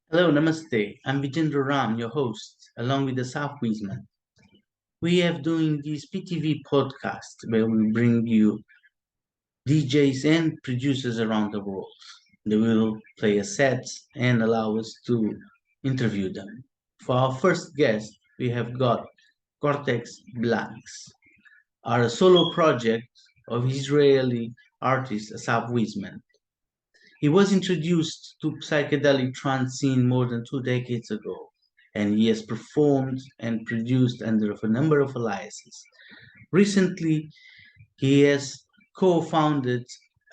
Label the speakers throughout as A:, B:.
A: Hello, namaste. I'm Vijendra Ram, your host, along with Assaf Weizmann. We have doing this PTV podcast where we bring you DJs and producers around the world. They will play a set and allow us to interview them. For our first guest, we have got Cortex Blanx, our solo project of Israeli artist Assaf Weizmann. He was introduced to psychedelic trance scene more than 2 decades ago, and he has performed and produced under a number of aliases. Recently, he has co-founded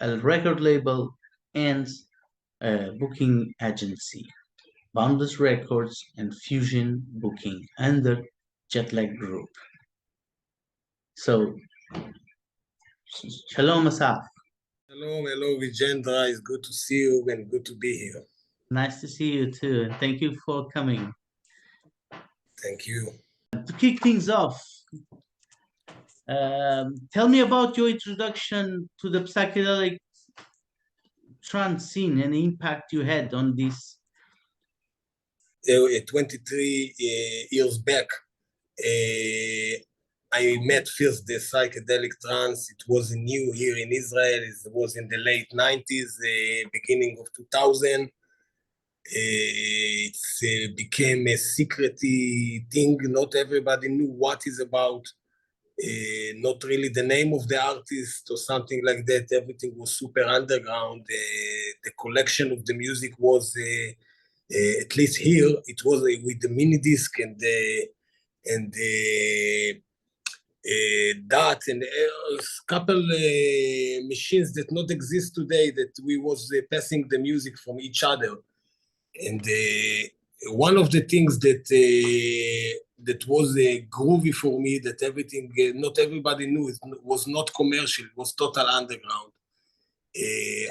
A: a record label and a booking agency, Boundless Records and Fusion Booking under Jetlag Group. So, Shalom Asaf.
B: Hello, Vijendra. It's good to see you and good to be here.
A: Nice to see you too, and thank you for coming.
B: Thank you.
A: To kick things off, tell me about your introduction to the psychedelic trance scene and the impact you had on this.
B: 23 years back, I met first the psychedelic trance. It was new here in Israel. It was in the late 90s, beginning of 2000. It became a secret thing. Not everybody knew what it's about. Not really the name of the artist or something like that. Everything was super underground. The collection of the music was, at least here, it was with the mini disc and that and a couple machines that not exist today that we was passing the music from each other. And one of the things that that was groovy for me, that everything, not everybody knew, it was not commercial, it was total underground.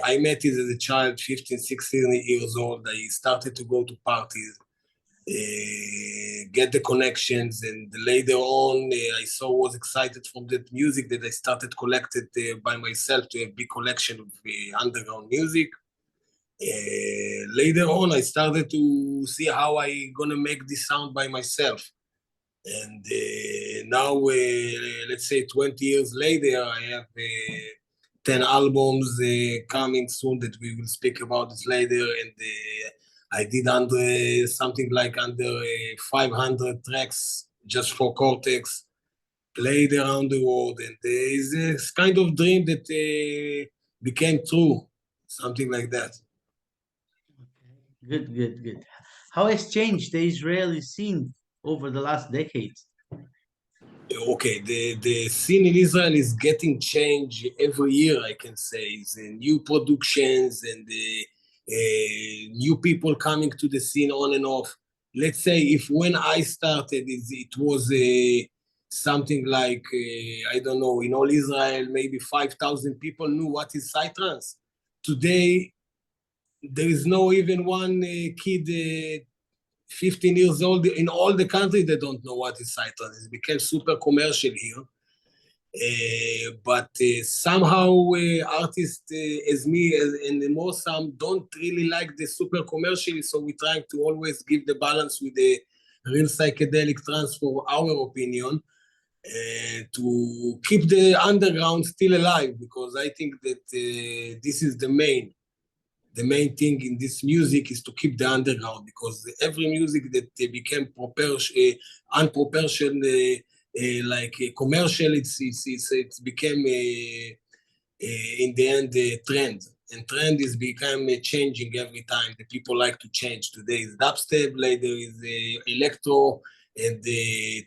B: I met it as a child, 15, 16 years old. I started to go to parties, get the connections, and later on I was excited from that music that I started collected by myself to a big collection of underground music. Later on, I started to see how I gonna make this sound by myself. And now, let's say 20 years later, I have 10 albums coming soon that we will speak about this later. And I did under something like under 500 tracks just for Cortex, played around the world. And it's this kind of dream that became true, something like that.
A: Good. How has changed the Israeli scene over the last decades?
B: Okay, the scene in Israel is getting changed every year, I can say. It's new productions and new people coming to the scene on and off. Let's say if when I started, it was something like, I don't know, in all Israel, maybe 5,000 people knew what is Psy Trance. Today, there is no even one kid 15 years old in all the country that don't know what is Psy Trance. It became super commercial here. But somehow artists as me and more some don't really like the super commercial, so we try to always give the balance with the real psychedelic trance, for our opinion, to keep the underground still alive, because I think that this is the main thing in this music, is to keep the underground, because every music that became unproportional, like commercial, it's became in the end a trend, and trend is become changing every time. The people like to change. Today is dubstep, later is electro, and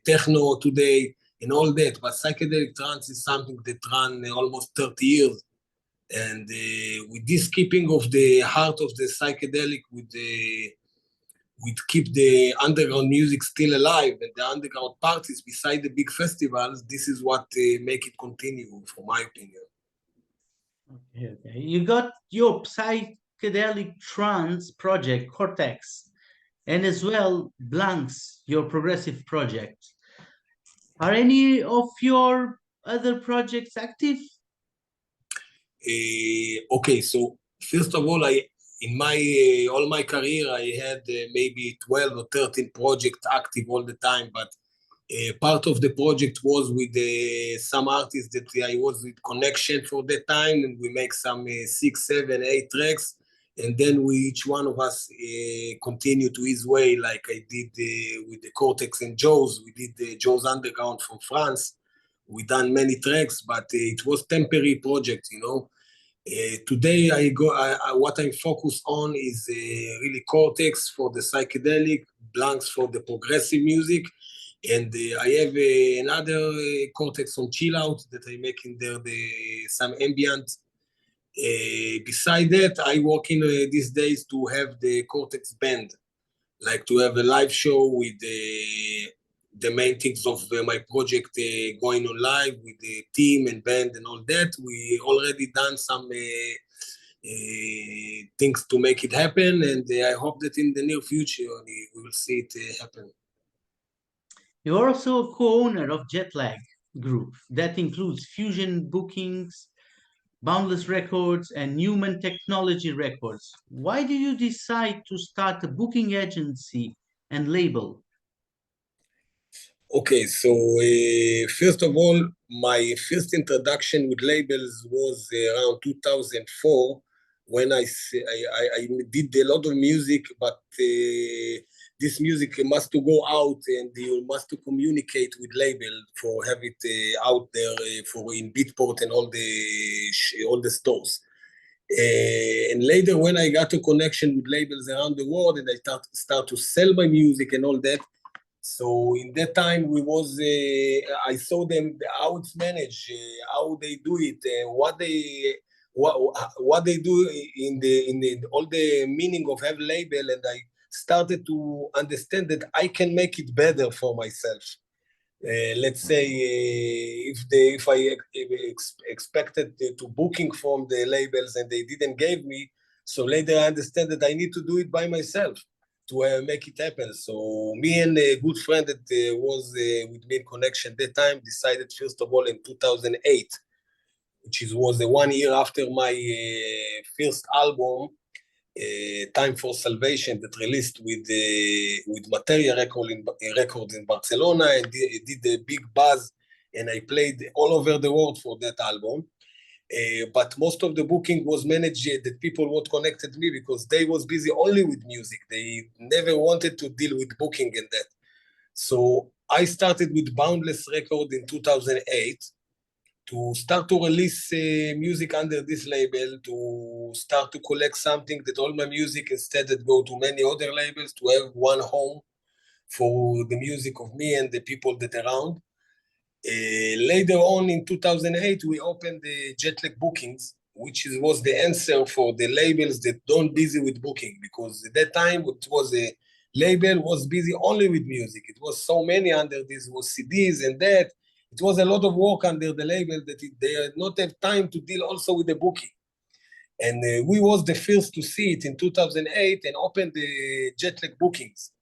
B: techno today, and all that. But psychedelic trance is something that ran almost 30 years. And with this keeping of the heart of the psychedelic, with keep the underground music still alive, and the underground parties beside the big festivals, this is what make it continue, from my opinion.
A: Okay. You got your psychedelic trance project, Cortex, and as well Blanx, your progressive project. Are any of your other projects active?
B: Okay, so first of all, in my all my career, I had maybe 12 or 13 projects active all the time, but part of the project was with some artists that I was with connection for that time, and we make some 6, 7, 8 tracks, and then each one of us continue to his way, like I did with the Cortex and Joe's. We did the Joe's Underground from France. We done many tracks, but it was temporary project, you know. Today, what I'm focused on is really Cortex for the psychedelic, Blanx for the progressive music, and I have another Cortex on chill out that I make in there some ambient. Beside that, I work in these days to have the Cortex band, like to have a live show with the main things of my project going on live with the team and band and all that. We already done some things to make it happen, and I hope that in the near future we will see it happen.
A: You're also a co-owner of Jetlag Group that includes Fusion Bookings, Boundless Records, and Newman Technology Records. Why do you decide to start a booking agency and label?
B: Okay, so first of all, my first introduction with labels was around 2004 when I did a lot of music, but this music must to go out and you must to communicate with label for have it out there for in Beatport and all the stores. And later when I got a connection with labels around the world and I start to sell my music and all that, so in that time I saw them how it's managed, how they do it, what they do in the all the meaning of have label, and I started to understand that I can make it better for myself. Let's say if I expected to booking from the labels and they didn't give me, so later I understand that I need to do it by myself to make it happen. So me and a good friend that was with me in connection at that time decided first of all in 2008, which was 1 year after my first album, Time for Salvation, that released with Materia Records in Barcelona, and did a big buzz, and I played all over the world for that album. But most of the booking was managed that people would connected me because they was busy only with music. They never wanted to deal with booking and that. So I started with Boundless Record in 2008 to start to release music under this label, to start to collect something that all my music instead that go to many other labels, to have one home for the music of me and the people that around. Later on in 2008, we opened the Jetlag Bookings, which was the answer for the labels that don't busy with booking, because at that time it was a label was busy only with music. It was so many under this was CDs and that. It was a lot of work under the label that they did not have time to deal also with the booking. And we was the first to see it in 2008 and open the Jetlag Bookings.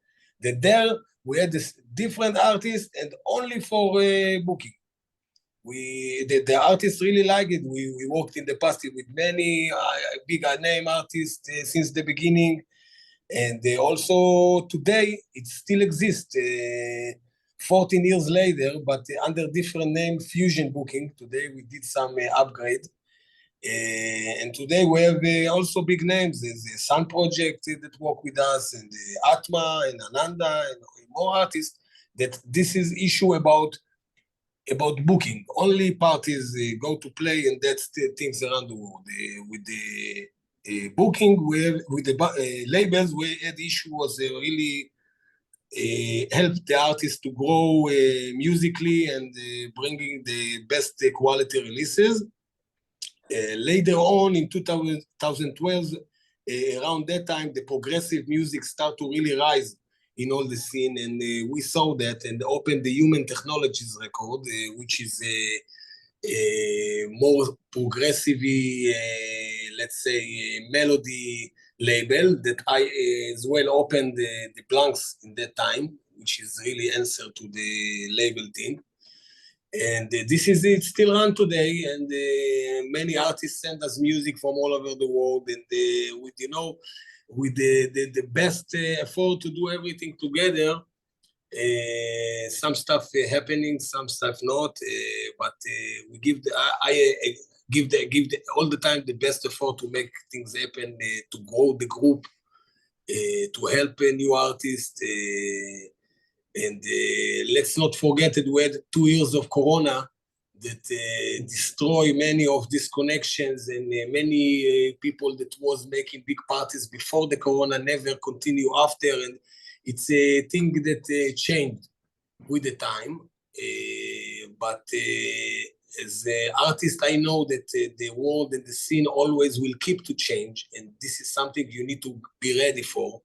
B: That there we had this different artists and only for booking. The artists really like it. We worked in the past with many big name artists since the beginning. And also today it still exists 14 years later, but under different name, Fusion Booking. Today we did some upgrade. And today we have also big names. There's the Sun Project that work with us, and Atma and Ananda and more artists. That this is issue about booking. Only parties go to play, and that's the things around the world. With the booking, with the labels, we had issue was really help the artists to grow musically and bringing the best quality releases. Later on in 2012, around that time, the progressive music started to really rise in all the scene, and we saw that and opened the Human Technologies record, which is more progressive, let's say, melody label that I as well opened the Blanx in that time, which is really answer to the label thing. And this is it, still run today, and many artists send us music from all over the world, and with with the best effort to do everything together. Some stuff happening, some stuff not, but we give I give all the time the best effort to make things happen, to grow the group, to help a new artist. And let's not forget that we had 2 years of Corona that destroy many of these connections, and many people that was making big parties before the Corona never continue after, and it's a thing that changed with the time. But as an artist, I know that the world and the scene always will keep to change, and this is something you need to be ready for,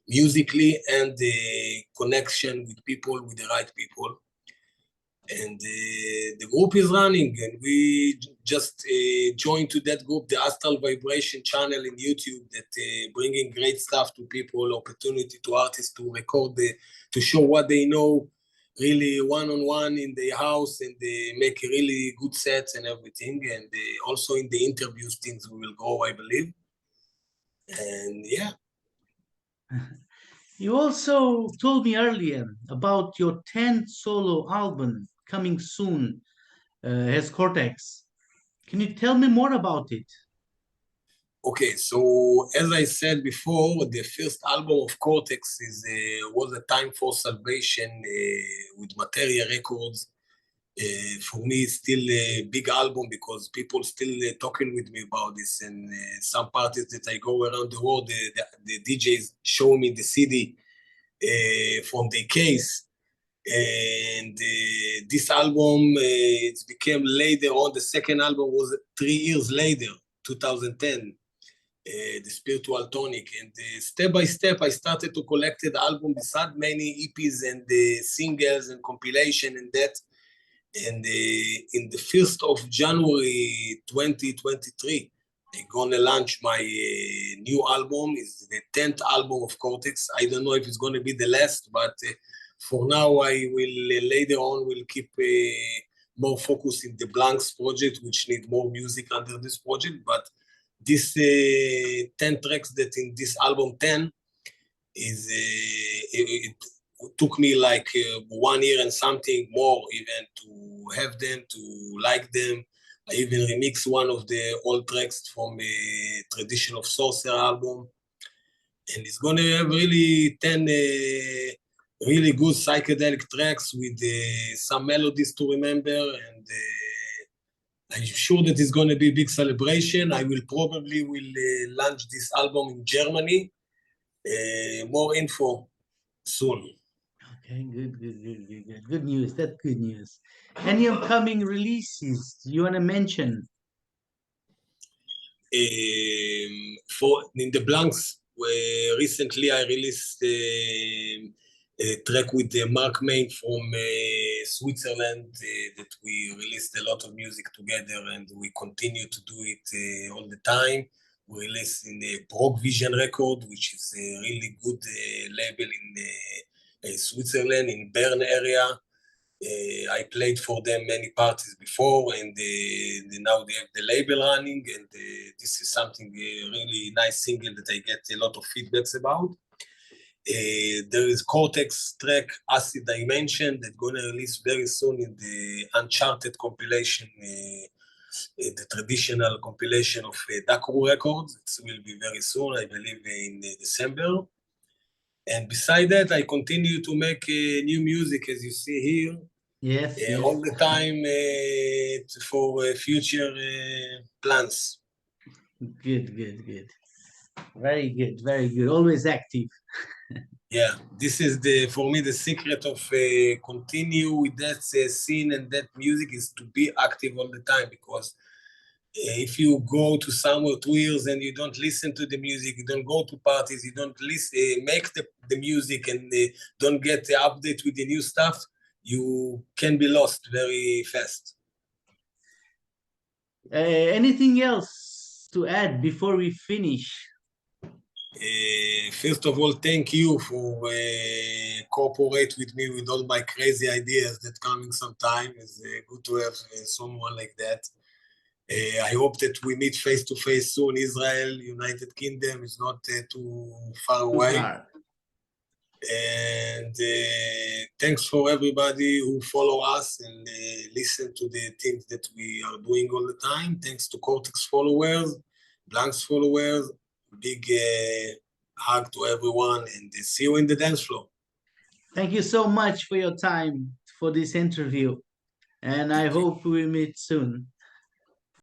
B: musically and the connection with people, with the right people. And the group is running, and we just joined to that group, the Astral Vibration channel in YouTube, that bringing great stuff to people, opportunity to artists to record, to show what they know, really one-on-one in their house, and they make really good sets and everything. And also in the interviews, things will grow, I believe. And yeah.
A: You also told me earlier about your 10th solo album coming soon as Cortex. Can you tell me more about it?
B: Okay, so as I said before, the first album of Cortex was A Time for Salvation with Materia Records. For me, it's still a big album because people still talking with me about this, and some parties that I go around the world, the DJs show me the CD from the case. And this album, it became later on, the second album was 3 years later, 2010. The Spiritual Tonic, and step by step I started to collect the album beside many EPs and singles and compilation and that, and in the 1st of January 2023 I'm gonna launch my new album. It's the 10th album of Cortex. I don't know if it's gonna be the last, but for now I will later on will keep more focus in the Blanx project, which need more music under this project. But this 10 tracks that in this album 10 is it took me like 1 year and something more even to have them, to like them. I even remixed one of the old tracks from a Tradition of Sorcerer album, and it's gonna have really 10 really good psychedelic tracks with some melodies to remember, and I'm sure that it's going to be a big celebration. I will probably launch this album in Germany. More info soon.
A: Okay, good news. That's good news. Any upcoming releases you want to mention?
B: For in the Blanx, recently I released a track with Mark Main from Switzerland that we released a lot of music together, and we continue to do it all the time. We released in the Prog Vision record, which is a really good label in Switzerland, in Bern area. I played for them many parties before, and now they have the label running, and this is something really nice single that I get a lot of feedbacks about. There is Cortex track Acid Dimension that's gonna release very soon in the Uncharted compilation, the traditional compilation of Dakru Records. It will be very soon, I believe in December. And beside that, I continue to make new music, as you see here.
A: Yes, yes.
B: All the time for future plans.
A: Good. Very good. Always active.
B: Yeah, this is for me the secret of continue with that scene and that music is to be active all the time, because if you go to somewhere 2 years and you don't listen to the music, you don't go to parties, you don't make the music, and don't get the update with the new stuff, you can be lost very fast.
A: Anything else to add before we finish?
B: First of all, thank you for cooperate with me with all my crazy ideas that coming sometime. It's good to have someone like that. I hope that we meet face to face soon. Israel, United Kingdom is not too far away. And thanks for everybody who follow us and listen to the things that we are doing all the time. Thanks to Cortex followers, Blanx followers. Big hug to everyone, and see you in the dance floor.
A: Thank you so much for your time for this interview, and I hope we meet soon.